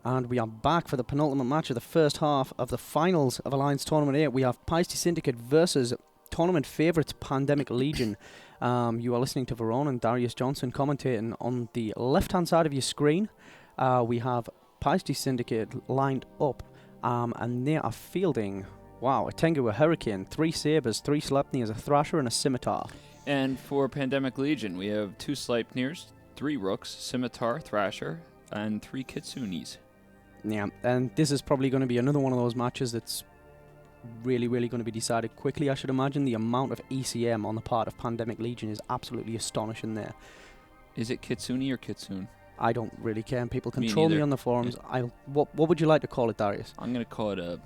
And we are back for the penultimate match of the first half of the finals of Alliance Tournament 8. We have Paisti Syndicate versus tournament favourites Pandemic Legion. You are listening to Verona and Darius Johnson commentating. On the left-hand side of your screen, we have Paisti Syndicate lined up, and they are fielding, a Tengu, a Hurricane, 3 Sabres, 3 Sleipnirs, a Thrasher, and a Scimitar. And for Pandemic Legion, we have 2 Sleipnirs, 3 Rooks, Scimitar, Thrasher, and 3 Kitsunes. Yeah, and this is probably going to be another one of those matches that's really going to be decided quickly, I should imagine. The amount of ECM on the part of Pandemic Legion is absolutely astonishing there. Is it Kitsune or Kitsune? I don't really care. People control me on the forums. Yeah. What would you like to call it, Darius? I'm going to call it a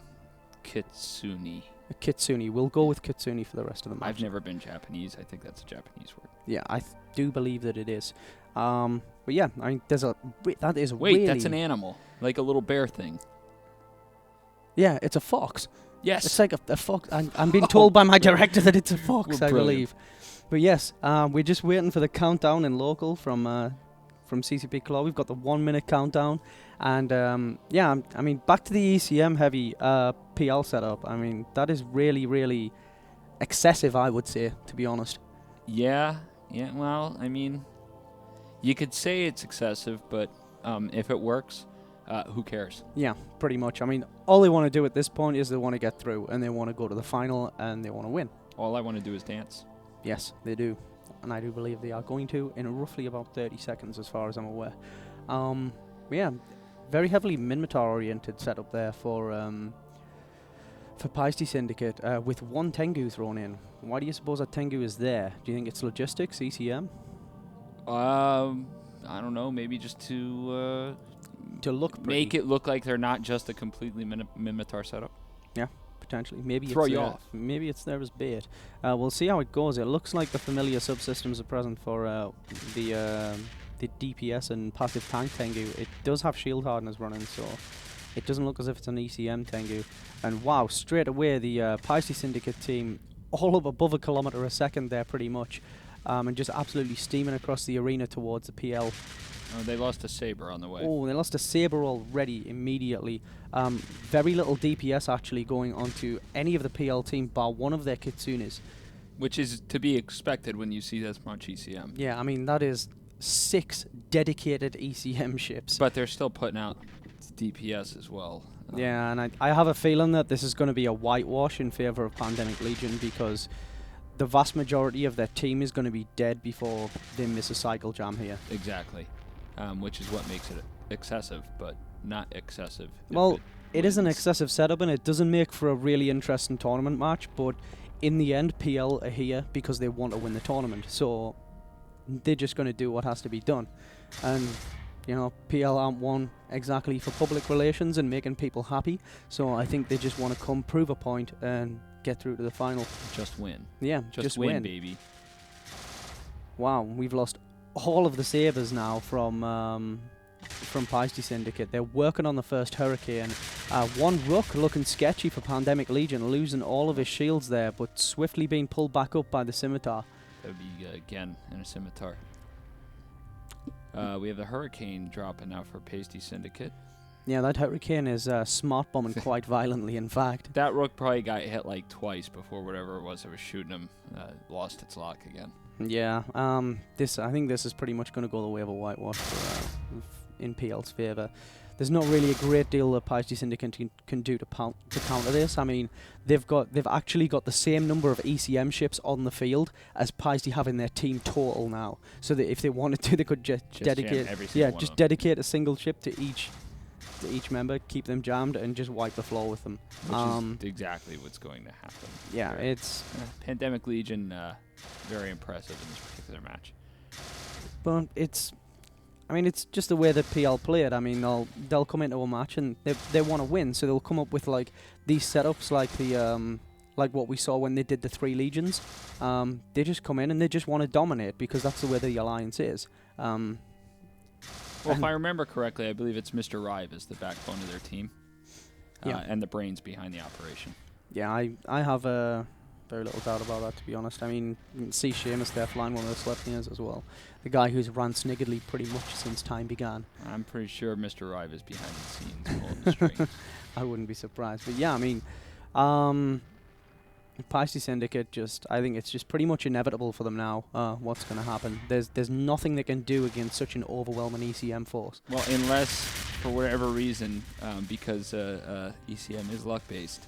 Kitsune. A Kitsune. We'll go with Kitsune for the rest of the match. I've never been Japanese. I think that's a Japanese word. Yeah, I do believe that it is. But yeah, I mean, that is Wait, really... that's an animal. Like a little bear thing. Yeah, it's a fox. Yes. It's like a fox. I'm being told by my director that it's a fox, I believe. But yes, we're just waiting for the countdown in local from CCP Claw. We've got the 1 minute countdown. And I mean, back to the ECM heavy PL setup. I mean, that is really excessive, I would say, to be honest. Yeah, well, I mean, you could say it's excessive, but if it works, who cares? Yeah, pretty much. I mean, all they want to do at this point is they want to get through, and they want to go to the final, and they want to win. All I want to do is dance. Yes, they do. And I do believe they are going to in roughly about 30 seconds, as far as I'm aware. Yeah, very heavily Minmatar oriented setup there for Paisti Syndicate, with 1 Tengu thrown in. Why do you suppose that Tengu is there? Do you think it's logistics, ECM? I don't know. Maybe just to look pretty. Make it look like they're not just a completely Minmatar setup. Yeah, potentially. Maybe throw it's you off. Maybe it's there as bait. We'll see how it goes. It looks like the familiar subsystems are present for the DPS and passive tank Tengu. It does have shield hardeners running, so it doesn't look as if it's an ECM Tengu. And wow, straight away the Paisti Syndicate team all up above 1 kilometer a second there, pretty much. And just absolutely steaming across the arena towards the PL. Oh, they lost a Sabre on the way. Oh, they lost a Sabre already immediately. Very little DPS actually going onto any of the PL team bar one of their Kitsunes. Which is to be expected when you see this much ECM. Yeah, I mean, that is 6 dedicated ECM ships. But they're still putting out DPS as well. Yeah, and I have a feeling that this is going to be a whitewash in favour of Pandemic Legion, because the vast majority of their team is going to be dead before they miss a cycle jam here. Exactly. Which is what makes it excessive, but not excessive. Well, it is an excessive setup, and it doesn't make for a really interesting tournament match, but in the end, PL are here because they want to win the tournament, so they're just going to do what has to be done. And, you know, PL aren't one exactly for public relations and making people happy, so I think they just want to come, prove a point, and get through to the final. Just win. Yeah, just win, baby. Wow, we've lost all of the Sabres now from Paisti Syndicate. They're working on the first Hurricane. 1 Rook looking sketchy for Pandemic Legion, losing all of his shields there, but swiftly being pulled back up by the Scimitar. That would be, again, in a Scimitar. We have the Hurricane dropping now for Paisti Syndicate. Yeah, that Hurricane is smart bombing quite violently, in fact. That Rook probably got hit like twice before whatever it was that was shooting him lost its lock again. Yeah, I think this is pretty much going to go the way of a whitewash in PL's favour. There's not really a great deal that Paisti Syndicate can do to counter this. I mean, they've actually got the same number of ECM ships on the field as Paisti have in their team total now. So that if they wanted to, they could just dedicate a single ship to each member, keep them jammed, and just wipe the floor with them. Which is exactly what's going to happen. Yeah, it's Pandemic Legion, very impressive in this particular match. But it's just the way that PL play it. I mean, they'll come into a match and they want to win, so they'll come up with like these setups, like the like what we saw when they did the 3 legions. They just come in and they just want to dominate because that's the way the alliance is. Well, if I remember correctly, I believe it's Mr. Rive is the backbone of their team, and the brains behind the operation. Yeah, I have a Very little doubt about that, to be honest. I mean, you can see Seamus there flying one of the Sleipnirs as well. The guy who's ran sniggeredly pretty much since time began. I'm pretty sure Mr. Rive is behind the scenes pulling the strings. I wouldn't be surprised. But yeah, I mean, Paisti Syndicate I think it's just pretty much inevitable for them now, what's going to happen. There's nothing they can do against such an overwhelming ECM force. Well, unless, for whatever reason, because ECM is luck-based,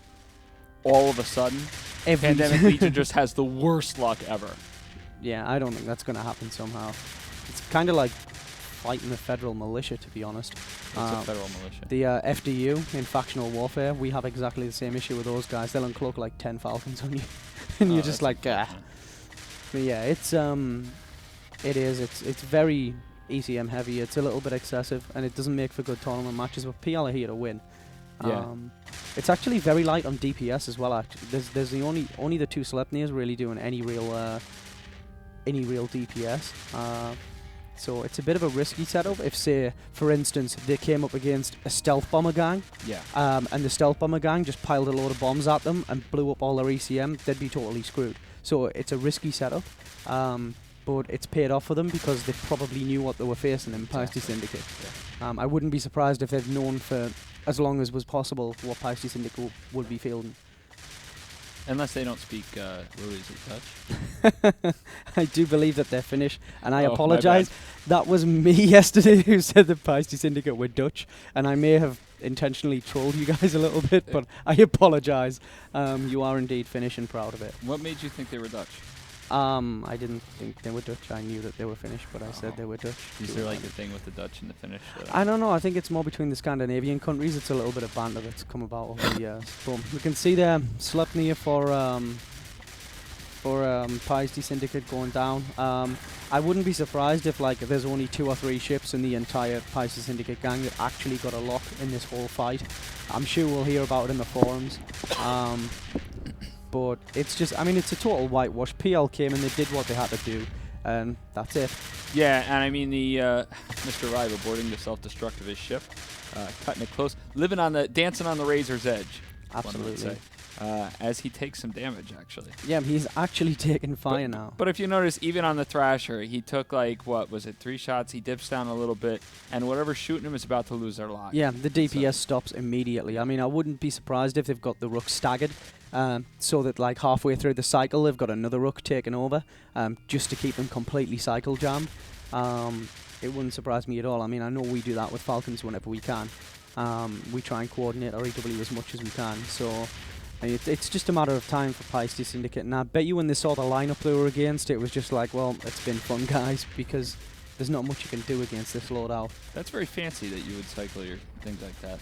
all of a sudden, Pandemic Legion just has the worst luck ever. Yeah, I don't think that's going to happen somehow. It's kind of like fighting the federal militia, to be honest. It's a federal militia. The FDU in factional warfare, we have exactly the same issue with those guys. They'll uncloak like 10 Falcons on you, and you're just like, ah. But yeah, it's very ECM heavy. It's a little bit excessive, and it doesn't make for good tournament matches. But PL are here to win. Yeah. It's actually very light on DPS as well. Actually, there's only the two Sleipnirs really doing any real DPS. So it's a bit of a risky setup. If, say, for instance, they came up against a stealth bomber gang, and the stealth bomber gang just piled a load of bombs at them and blew up all their ECM, they'd be totally screwed. So it's a risky setup, but it's paid off for them because they probably knew what they were facing in Paisti Syndicate. Yeah. I wouldn't be surprised if they'd known for as long as was possible what Paisti Syndicate would be fielding. Unless they don't speak, what is it, Dutch? I do believe that they're Finnish, and I apologise. That was me yesterday who said that Paisti Syndicate were Dutch, and I may have intentionally trolled you guys a little bit, but I apologise. You are indeed Finnish and proud of it. What made you think they were Dutch? I didn't think they were Dutch. I knew that they were Finnish, but I said they were Dutch. Is there like a thing with the Dutch and the Finnish? I don't know. I think it's more between the Scandinavian countries. It's a little bit of banter that's come about over the years. Boom. We can see there Sleipnir for Paisti Syndicate going down. I wouldn't be surprised if there's only 2 or 3 ships in the entire Paisti Syndicate gang that actually got a lock in this whole fight. I'm sure we'll hear about it in the forums. But it's just, I mean, it's a total whitewash. PL came and they did what they had to do, and that's it. Yeah, and I mean the Mr. Rive aborting the self-destruct of his ship, cutting it close, dancing on the razor's edge. Absolutely. As he takes some damage, actually. Yeah, he's actually taking fire now. But if you notice, even on the Thrasher, he took 3 shots, he dips down a little bit, and whatever's shooting him is about to lose their life. Yeah, the DPS stops immediately. I mean, I wouldn't be surprised if they've got the Rook staggered, so that halfway through the cycle they've got another Rook taken over, just to keep them completely cycle jammed. It wouldn't surprise me at all. I mean, I know we do that with Falcons whenever we can. We try and coordinate our EW as much as we can, so it's just a matter of time for Paisti Syndicate. And I bet you when they saw the lineup they were against, it was just like, well, it's been fun, guys, because there's not much you can do against this loadout. That's very fancy that you would cycle your things like that.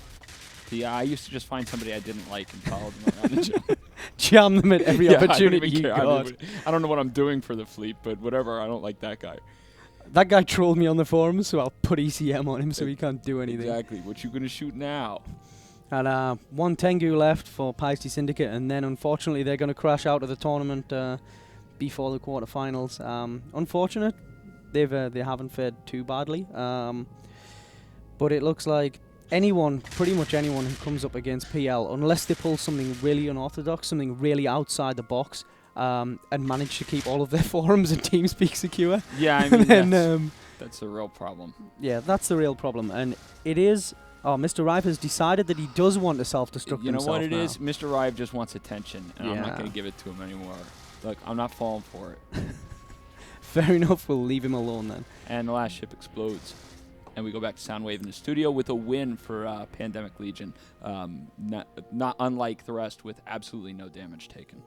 I used to just find somebody I didn't like and follow them around and jam them at every opportunity you got. I don't know what I'm doing for the fleet, but whatever, I don't like that guy. That guy trolled me on the forums, so I'll put ECM on him so he can't do anything. Exactly. What you gonna shoot now? And 1 Tengu left for Paisti Syndicate, and then unfortunately they're going to crash out of the tournament before the quarterfinals. Unfortunate, they haven't fared too badly, but it looks like pretty much anyone who comes up against PL, unless they pull something really unorthodox, something really outside the box, and manage to keep all of their forums and TeamSpeak secure. Yeah, I mean, that's the real problem. Yeah, that's the real problem, and it is. Oh, Mr. Rive has decided that he does want to self-destruct himself. You know what it now. is? Mr. Rive just wants attention, and I'm not going to give it to him anymore. Look, I'm not falling for it. Fair enough, we'll leave him alone then. And the last ship explodes. And we go back to Soundwave in the studio with a win for Pandemic Legion. Not unlike the rest, with absolutely no damage taken.